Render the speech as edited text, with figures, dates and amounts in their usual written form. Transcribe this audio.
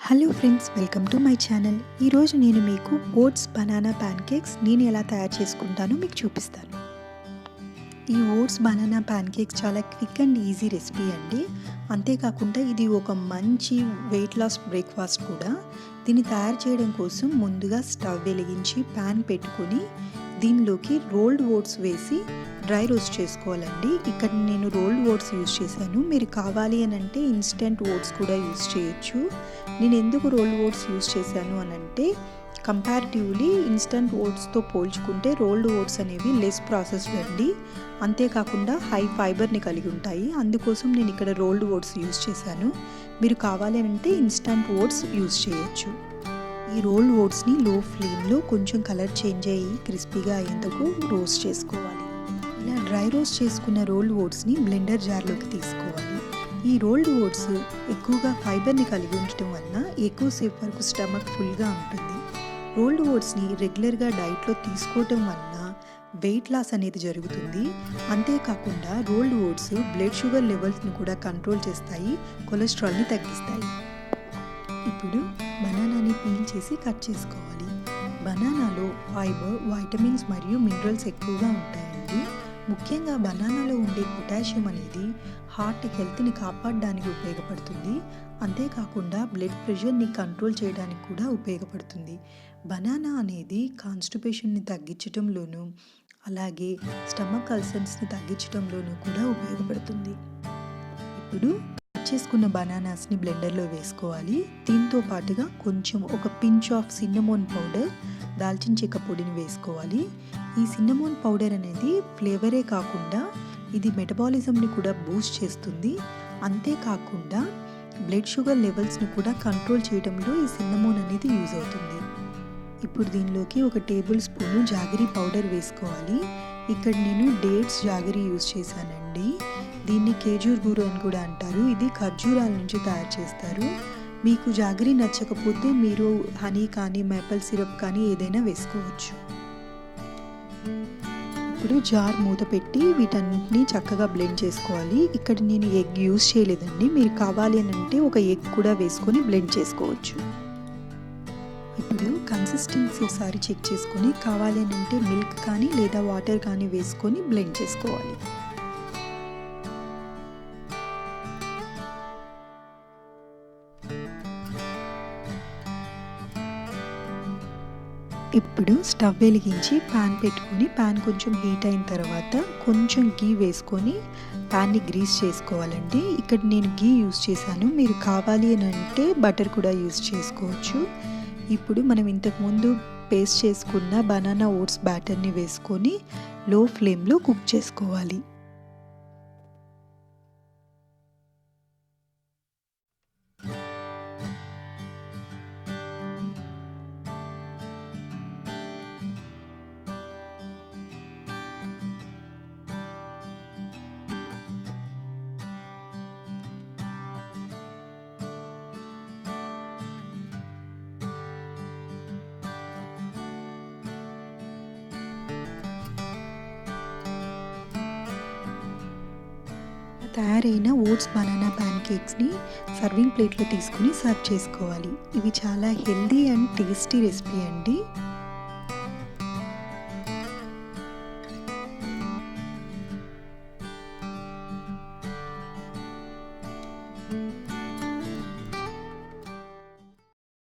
Hello friends, welcome to my channel. ఈరోజు నేను మీకు ఓట్స్ బనానా ప్యాన్కేక్స్ నేను ఎలా తయారు చేసుకుంటానో మీకు చూపిస్తాను. ఈ ఓట్స్ బనానా ప్యాన్కేక్స్ చాలా క్విక్ అండ్ ఈజీ రెసిపీ అండి. అంతేకాకుండా ఇది ఒక మంచి వెయిట్ లాస్ బ్రేక్ఫాస్ట్ కూడా. దీన్ని తయారు చేయడం కోసం ముందుగా స్టవ్ వెలిగించి ప్యాన్ పెట్టుకొని దీనిలోకి రోల్డ్ ఓట్స్ వేసి డ్రై రోస్ట్ చేసుకోవాలండి. ఇక్కడ నేను రోల్డ్ ఓట్స్ యూజ్ చేశాను. మీరు కావాలి అని అంటే ఇన్స్టెంట్ ఓట్స్ కూడా యూజ్ చేయొచ్చు. నేను ఎందుకు రోల్డ్ ఓట్స్ యూజ్ చేశాను అని అంటే కంపారిటివ్లీ ఇన్స్టెంట్ ఓట్స్తో పోల్చుకుంటే రోల్డ్ ఓట్స్ అనేవి లెస్ ప్రాసెస్డ్ అండి. అంతేకాకుండా హై ఫైబర్ని కలిగి ఉంటాయి. అందుకోసం నేను ఇక్కడ రోల్డ్ ఓట్స్ యూజ్ చేశాను. మీరు కావాలి అని అంటే ఇన్స్టెంట్ ఓట్స్ యూజ్ చేయొచ్చు. ఈ రోల్డ్ ఓట్స్ని లో ఫ్లేమ్లో కొంచెం కలర్ చేంజ్ అయ్యి క్రిస్పీగా అయ్యేందుకు రోస్ట్ చేసుకోవాలి. ఇలా డ్రై రోస్ట్ చేసుకున్న రోల్డ్ ఓట్స్ని బ్లెండర్ జార్లోకి తీసుకోవాలి. ఈ రోల్డ్ ఓట్స్ ఎక్కువగా ఫైబర్ని కలిగి ఉండటం వలన ఎక్కువసేపు వరకు స్టమక్ ఫుల్గా ఉంటుంది. రోల్డ్ ఓట్స్ని రెగ్యులర్గా డైట్లో తీసుకోవటం వలన వెయిట్ లాస్ అనేది జరుగుతుంది. అంతేకాకుండా రోల్డ్ ఓట్స్ బ్లడ్ షుగర్ లెవెల్స్ని కూడా కంట్రోల్ చేస్తాయి, కొలెస్ట్రాల్ని తగ్గిస్తాయి. ఇప్పుడు బనానాని పీల్ చేసి కట్ చేసుకోవాలి. బనానాలో ఫైబర్, వైటమిన్స్ మరియు మినరల్స్ ఎక్కువగా ఉంటాయండి. ముఖ్యంగా బనానాలో ఉండే పొటాషియం అనేది హార్ట్ హెల్త్ని కాపాడడానికి ఉపయోగపడుతుంది. అంతేకాకుండా బ్లడ్ ప్రెషర్ని కంట్రోల్ చేయడానికి కూడా ఉపయోగపడుతుంది. బనానా అనేది కాన్స్టిపేషన్ని తగ్గించడంలోనూ అలాగే స్టమక్ అల్సర్స్ని తగ్గించడంలోనూ కూడా ఉపయోగపడుతుంది. ఇప్పుడు చేసుకున్న బనానాస్ని బ్లెండర్లో వేసుకోవాలి. దీంతో పాటుగా కొంచెం ఒక పించ్ ఆఫ్ సిన్నమోన్ పౌడర్, దాల్చిన చెక్క పొడిని వేసుకోవాలి. ఈ సిన్నమోన్ పౌడర్ అనేది ఫ్లేవరే కాకుండా ఇది మెటబాలిజంని కూడా బూస్ట్ చేస్తుంది. అంతేకాకుండా బ్లడ్ షుగర్ లెవెల్స్ని కూడా కంట్రోల్ చేయడంలో ఈ సిన్నమోన్ అనేది యూజ్ అవుతుంది. ఇప్పుడు దీనిలోకి ఒక టేబుల్ స్పూను జాగరీ పౌడర్ వేసుకోవాలి. ఇక్కడ నేను డేట్స్ జాగరీ యూజ్ చేశానండి. దీన్ని కేజూర్ గురు అని కూడా అంటారు. ఇది ఖర్జూరాల నుంచి తయారు చేస్తారు. మీకు జాగరీ నచ్చకపోతే మీరు హనీ కానీ మేపల్ సిరప్ కానీ ఏదైనా వేసుకోవచ్చు. ఇప్పుడు జార్ మూత పెట్టి వీటన్నిటిని చక్కగా బ్లెండ్ చేసుకోవాలి. ఇక్కడ నేను ఎగ్ యూజ్ చేయలేదండి. మీరు కావాలి అని అంటే ఒక ఎగ్ కూడా వేసుకొని బ్లెండ్ చేసుకోవచ్చు. ఇప్పుడు కన్సిస్టెన్సీ ఒకసారి చెక్ చేసుకొని కావాలి అని అంటే మిల్క్ కానీ లేదా వాటర్ కానీ వేసుకొని బ్లెండ్ చేసుకోవాలి. ఇప్పుడు స్టవ్ వెలిగించి ప్యాన్ పెట్టుకొని ప్యాన్ కొంచెం హీట్ అయిన తర్వాత కొంచెం గీ వేసుకొని ప్యాన్ని గ్రీస్ చేసుకోవాలండి. ఇక్కడ నేను గీ యూజ్ చేశాను. మీరు కావాలి అని అంటే బటర్ కూడా యూజ్ చేసుకోవచ్చు. ఇప్పుడు మనం ఇంతకుముందు పేస్ట్ చేసుకున్న బనానా ఓట్స్ బ్యాటర్ని వేసుకొని లో ఫ్లేమ్లో కుక్ చేసుకోవాలి. తయారైన ఓట్స్ బనానా ప్యాన్కేక్స్ని సర్వింగ్ ప్లేట్లో తీసుకుని సర్వ్ చేసుకోవాలి. ఇవి చాలా హెల్దీ అండ్ టేస్టీ రెసిపీ అండి.